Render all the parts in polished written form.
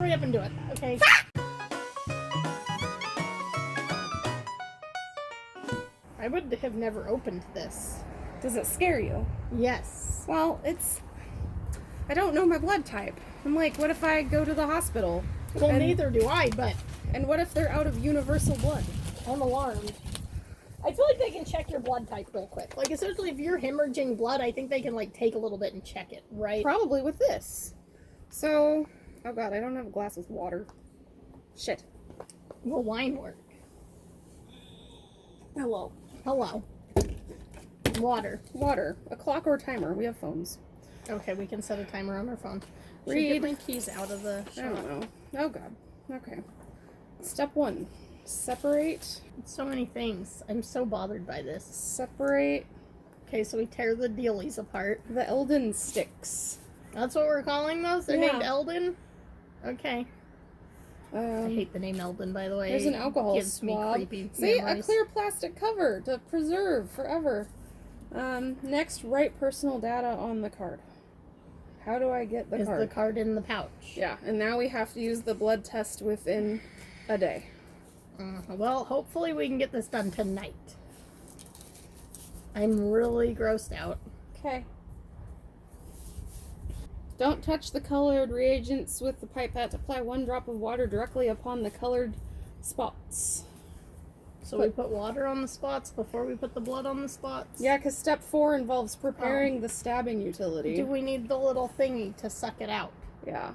hurry up and do it, okay? I would have never opened this. Does it scare you? Yes. Well, I don't know my blood type. I'm like, what if I go to the hospital? Well, And- neither do I, but And what if they're out of universal blood? I'm alarmed. I feel like they can check your blood type real quick. Like, especially if you're hemorrhaging blood, I think they can, like, take a little bit and check it, right? Probably with this. So, oh god, I don't have a glass with water. Shit. Will wine work? Hello. Hello. Water. Water. A clock or a timer. We have phones. Okay, we can set a timer on our phone. Should I Read. get my keys out of the I shop? don't know. Oh god. Okay. Step 1. Separate. So many things. I'm so bothered by this. Separate Okay, so we tear the dealies apart. the Eldon sticks. That's what we're calling those? They're Yeah. named Eldon? Okay. I hate the name Eldon, by the way. There's an alcohol Gives swab. me creepy See, memories. a clear plastic cover to preserve forever. Next, write personal data on the card. How do I get the Is card? the card in the pouch? Yeah, and now we have to use the blood test within a day. Well, hopefully we can get this done tonight. I'm really grossed out. Okay. Don't touch the colored reagents with the pipette. Apply 1 drop of water directly upon the colored spots. So we put water on the spots before we put the blood on the spots? Yeah, because step 4 involves preparing the stabbing utility. Do we need the little thingy to suck it out? Yeah.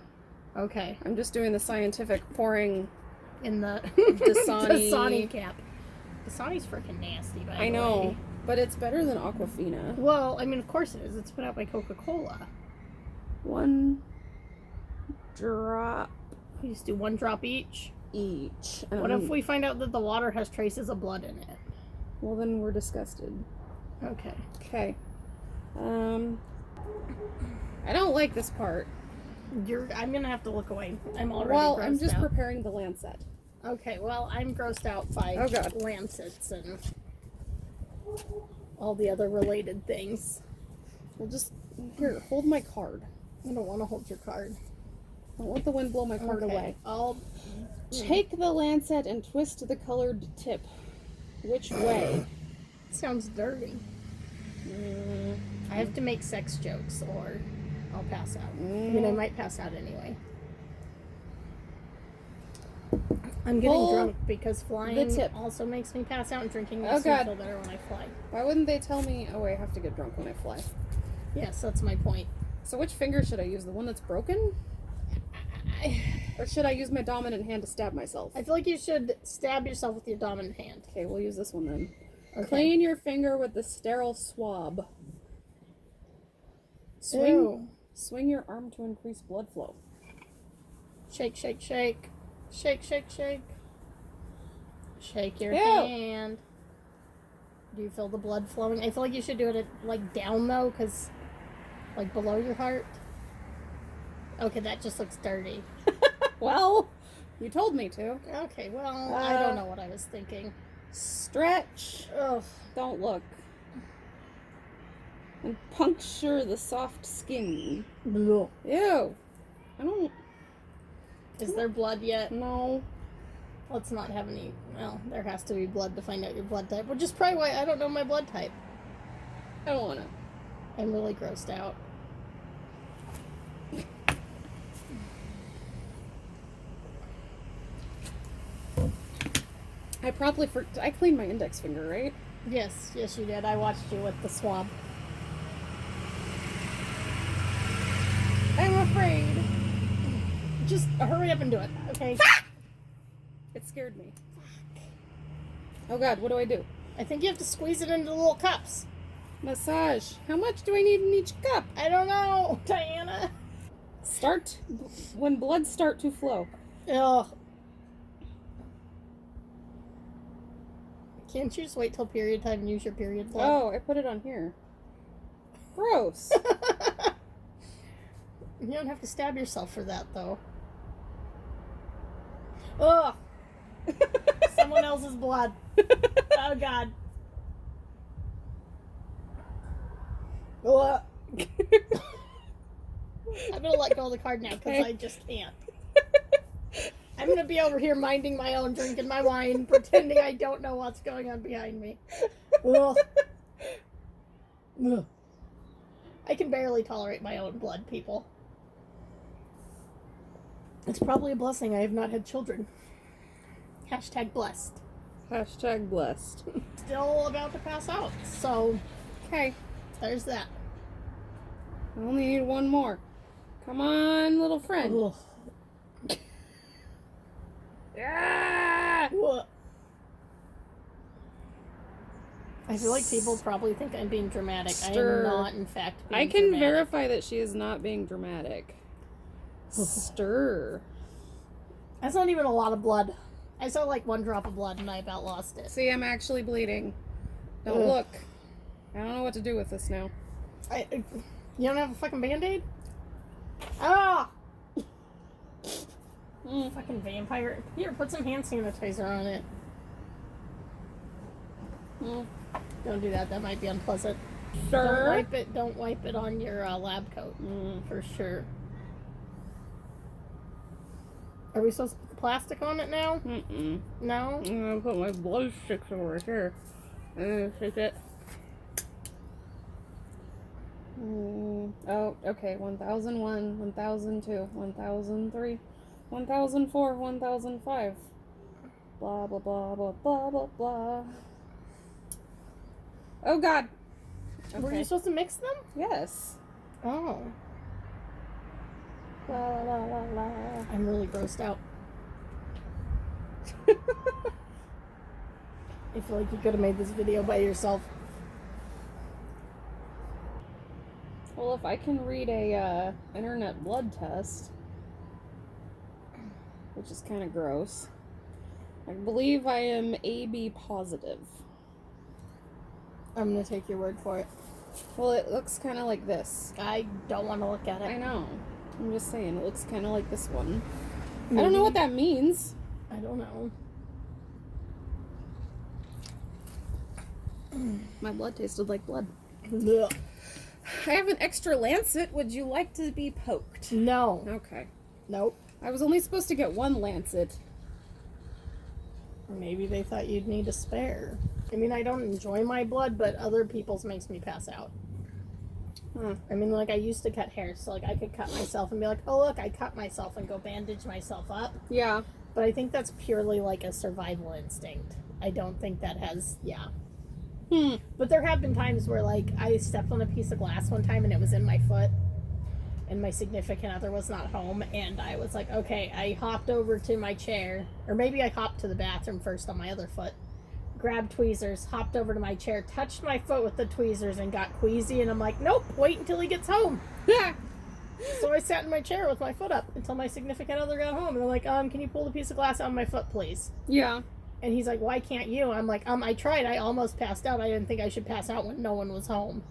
Okay. I'm just doing the scientific pouring. In the Dasani. Dasani cap. Dasani's freaking nasty, by the way. I know, but it's better than Aquafina. Well, I mean, of course it is. It's put out by Coca-Cola. 1 drop We just do 1 drop each. each. What if we find out that the water has traces of blood in it? Well, then we're disgusted. Okay. Okay. I don't like this part. I'm gonna have to look away. I'm already Well, grossed I'm just out. preparing the lancet. Okay, well, I'm grossed out by Oh, God. lancets and all the other related things. We'll just here hold my card. I don't want to hold your card. Don't let the wind blow my card Okay, away. I'll... Take the lancet and twist the colored tip. Which way? Sounds dirty. I have to make sex jokes or I'll pass out. I mean, I might pass out anyway. I'm getting Pull drunk because flying the tip. also makes me pass out, and drinking Oh, makes me God. feel better when I fly. Why wouldn't they tell me? Oh, wait, I have to get drunk when I fly. Yes, that's my point. So which finger should I use? The one that's broken? Or should I use my dominant hand to stab myself? I feel like you should stab yourself with your dominant hand. Okay, we'll use this one then. Okay. Clean your finger with the sterile swab. Ew. Swing your arm to increase blood flow. Shake, shake, shake. Shake, shake, shake. Shake your Ew. hand. Do you feel the blood flowing? I feel like you should do it at, like, down, though, because, like, below your heart. Okay, that just looks dirty. Well, you told me to. Okay, well, I don't know what I was thinking. Stretch. Ugh. Don't look. And puncture the soft skin. Bleh. Ew. I don't Is there blood yet? know. Let's not have any. Well, there has to be blood to find out your blood type, which is probably why I don't know my blood type. I don't want to. I'm really grossed out. I cleaned my index finger, right? Yes, yes, you did. I watched you with the swab. I'm afraid. Just hurry up and do it, okay? It scared me. Oh god, what do I do? I think you have to squeeze it into the little cups. Massage. How much do I need in each cup? I don't know, Diana. Start when blood start to flow. Ugh. Can't you just wait till period time and use your period blood? Oh, I put it on here. Gross. You don't have to stab yourself for that, though. Ugh! Someone else's blood. Oh, God. Ugh. I'm gonna let go of the card now, because Okay. I just can't. gonna be over here minding my own, drinking my wine, pretending I don't know what's going on behind me. Ugh. Ugh. I can barely tolerate my own blood, people. It's probably a blessing I have not had children. Hashtag blessed. Hashtag blessed. Still about to pass out, so Okay. there's that. I only need one more. Come on, little friend. Ugh. Ah! Ugh. I feel like people probably think I'm being dramatic. I Stir. am not, in fact, being I can dramatic. verify that she is not being dramatic. Stir. That's not even a lot of blood. I saw like one drop of blood and I about lost it. See, I'm actually bleeding. Don't Ugh. look. I don't know what to do with this now. You don't have a fucking Band-Aid? Ah! Fucking vampire. Here, put some hand sanitizer on it. Mm. Don't do that. That might be unpleasant. Sir? Don't wipe it on your lab coat. For sure. Are we supposed to put the plastic on it now? Mm-mm. No? I'm gonna put my blood sticks over here. Shake it. Oh, okay. 1001, 1002, 1003, 1004, 1005. Blah, blah, blah, blah, blah, blah, blah. Oh, God. Were Okay. you supposed to mix them? Yes. Oh. La, la, la, la. I'm really grossed out. I feel like you could have made this video by yourself. Well, if I can read a internet blood test, which is kind of gross, I believe I am AB positive. I'm gonna take your word for it. Well, it looks kind of like this. I don't want to look at I it. know. I'm just saying, it looks kind of like this one. I don't know what that means. I don't know. My blood tasted like blood. Ugh. I have an extra lancet. Would you like to be poked? No. Okay. Nope. I was only supposed to get one lancet. Maybe they thought you'd need a spare. I mean, I don't enjoy my blood, but other people's makes me pass out. Huh. I mean, like, I used to cut hair, so, like, I could cut myself and be like, oh, look, I cut myself and go bandage myself up. Yeah. But I think that's purely, like, a survival instinct. I don't think that has, yeah. But there have been times where, like, I stepped on a piece of glass one time and it was in my foot, and my significant other was not home, and I was like, okay, I hopped over to my chair, or maybe I hopped to the bathroom first on my other foot, grabbed tweezers, hopped over to my chair, touched my foot with the tweezers, and got queasy, and I'm like, nope, wait until he gets home. So I sat in my chair with my foot up until my significant other got home, and I'm like, can you pull the piece of glass out of my foot, please? Yeah. And he's like, why can't you? I'm like, I tried. I almost passed out. I didn't think I should pass out when no one was home.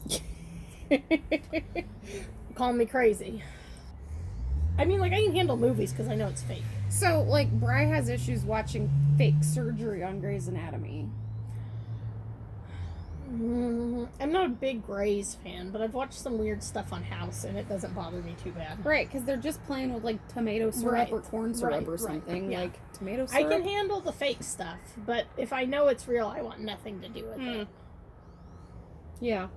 Call me crazy. I mean, like, I can handle movies because I know it's fake. So, like, Bri has issues watching fake surgery on Grey's Anatomy. I'm not a big Grey's fan, but I've watched some weird stuff on House, and it doesn't bother me too bad. Right, because they're just playing with, like, tomato syrup Right, or corn syrup right, or right, something. yeah. Like, tomato I syrup. can handle the fake stuff, but if I know it's real, I want nothing to do with it. Yeah.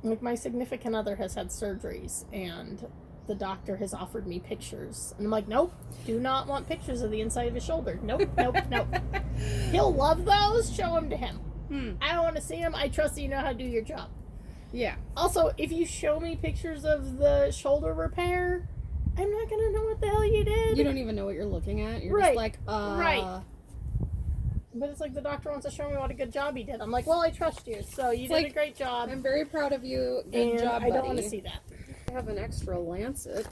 Like, my significant other has had surgeries, and the doctor has offered me pictures. And I'm like, nope, do not want pictures of the inside of his shoulder. Nope, nope, nope. He'll love those. Show them to him. I don't want to see them. I trust that you know how to do your job. Yeah. Also, if you show me pictures of the shoulder repair, I'm not going to know what the hell you did. You don't even know what you're looking at. You're Right, just like, right. But it's like the doctor wants to show me what a good job he did. I'm like, well, I trust you, so you did like, a great job. I'm very proud of you. Good and job, I buddy. don't want to see that. I have an extra lancet.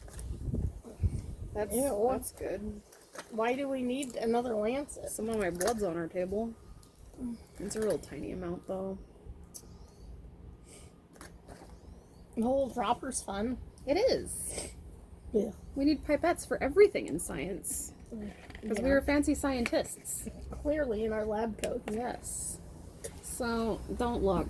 Ew. That's good. Why do we need another lancet? Some of my blood's on our table. It's a real tiny amount, though. The whole dropper's fun. It is. Yeah. We need pipettes for everything in science. Because we are fancy scientists. Clearly in our lab coat. Yes. So, don't look.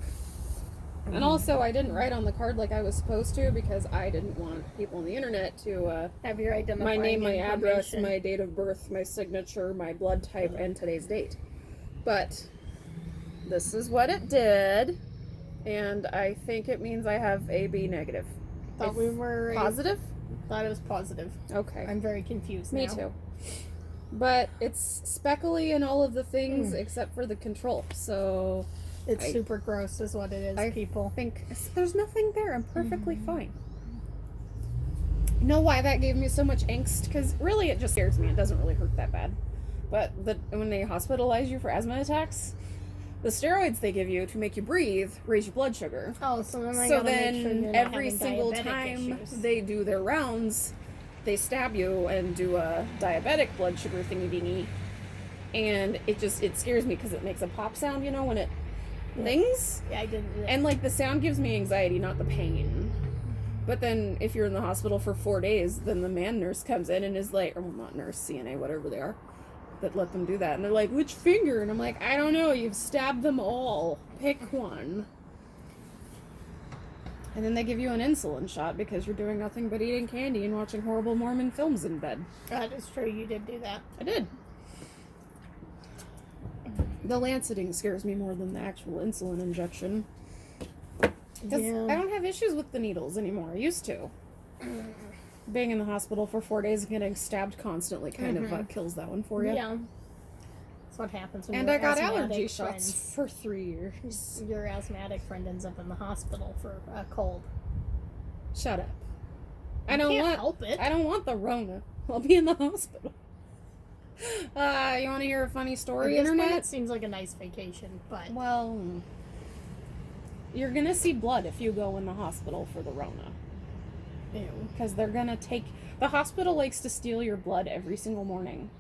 And also, I didn't write on the card like I was supposed to because I didn't want people on the internet to Have your my identifying name, my address, information. my date of birth, my signature, my blood type, and today's date. But this is what it did, and I think it means I have AB negative. Thought we were Positive? Thought it was positive. Okay. I'm very confused Me now. too. But it's speckly in all of the things except for the control. So It's I- super gross, is what it is. I People. think there's nothing there. I'm perfectly fine. You know why that gave me so much angst? Because really it just scares me. It doesn't really hurt that bad. But when they hospitalize you for asthma attacks, the steroids they give you to make you breathe raise your blood sugar. Oh, so then I So gotta then make sure you're not every having single diabetic time issues. they do their rounds, they stab you and do a diabetic blood sugar thingy dingy, and it scares me because it makes a pop sound, you know, when it things, Yeah, I didn't. and like the sound gives me anxiety, not the pain. But then if you're in the hospital for 4 days, then the man nurse comes in and is like, or well, not nurse, CNA, whatever they are, that let them do that, and they're like, which finger? And I'm like, I don't know, you've stabbed them all, pick one. And then they give you an insulin shot because you're doing nothing but eating candy and watching horrible Mormon films in bed. That is true. You did do that. I did. The lanceting scares me more than the actual insulin injection. Because Yeah. I don't have issues with the needles anymore. I used to. Being in the hospital for 4 days and getting stabbed constantly kind of kills that one for you. Yeah. That's what happens when And your I got asthmatic allergy shots friends- for 3 years. Your asthmatic friend ends up in the hospital for a cold. Shut up. I You don't can't want. help it. I don't want the Rona. I'll be in the hospital. You want to hear a funny At story, this point, internet? it seems like a nice vacation, but Well, you're gonna see blood if you go in the hospital for the Rona. ew. Because they're gonna take. The hospital likes to steal your blood every single morning.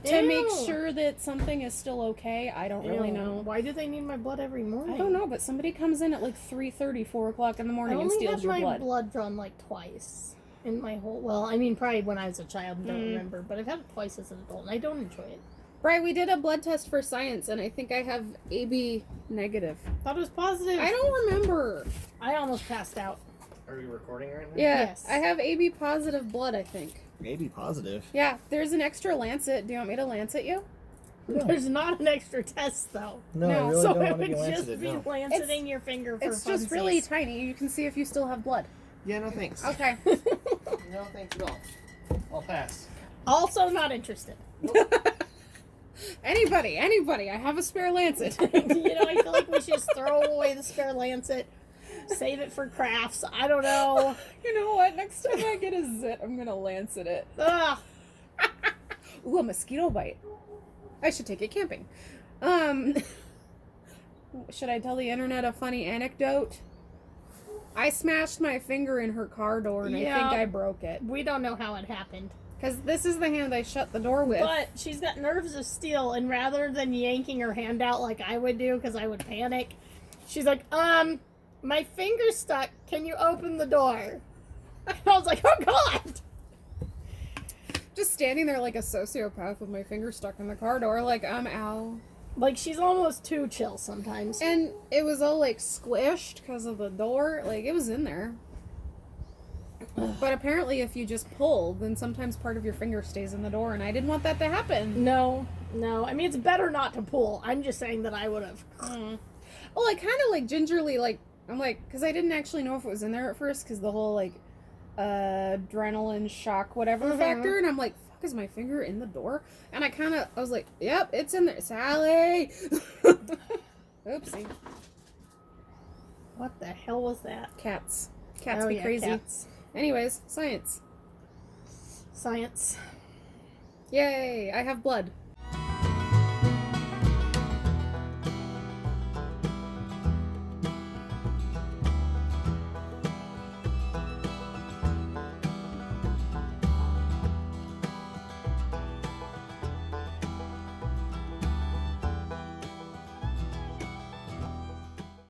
To make Ew. sure that something is still okay. I don't really Ew. know. Why do they need my blood every morning? I don't know, but somebody comes in at like 3:30, 4 o'clock in the I morning and only steals had your my blood. drawn like twice in my whole. Well, I mean, probably when I was a child and don't Mm. remember, but I've had it twice as an adult, and I don't enjoy it. Right, we did a blood test for science, and I think I have AB negative. Thought it was positive. I don't remember. I almost passed out. Are we recording right now? Yeah, Yes. I have AB positive blood, I think. Maybe positive. Yeah, there's an extra lancet. Do you want me to lancet you? No, There's not an extra test though, no, No. I really so don't it want to would be just lancet. be No. lanceting your finger for It's just really funsies. tiny. You can see if you still have blood. Yeah, no thanks. Okay. No thanks at all. I'll pass. Also, not interested. Anybody. I have a spare lancet. You know, I feel like we should just throw away the spare lancet, save it for crafts. I don't know. You know what? Next time I get a zit, I'm gonna lancet it. Ugh. Ooh, a mosquito bite. I should take it camping. Should I tell the internet a funny anecdote? I smashed my finger in her car door and Yeah. I think I broke it. We don't know how it happened. Because this is the hand I shut the door with. But she's got nerves of steel, and rather than yanking her hand out like I would do, because I would panic, she's like, my finger's stuck. Can you open the door? And I was like, oh God! Just standing there like a sociopath with my finger stuck in the car door, like, ow. Like, she's almost too chill sometimes. And it was all like squished because of the door. Like, it was in there. But apparently, if you just pull, then sometimes part of your finger stays in the door, and I didn't want that to happen. No. I mean, it's better not to pull. I'm just saying that I would have. Well, I kind of like gingerly, like, I'm like, because I didn't actually know if it was in there at first, because the whole, like, adrenaline shock, whatever factor, and I'm like, fuck, is my finger in the door? And I was like, yep, it's in there. Sally! Oopsie. What the hell was that? Cats. Cats Oh, be yeah, crazy. cats. Anyways, science. Science. Yay, I have blood.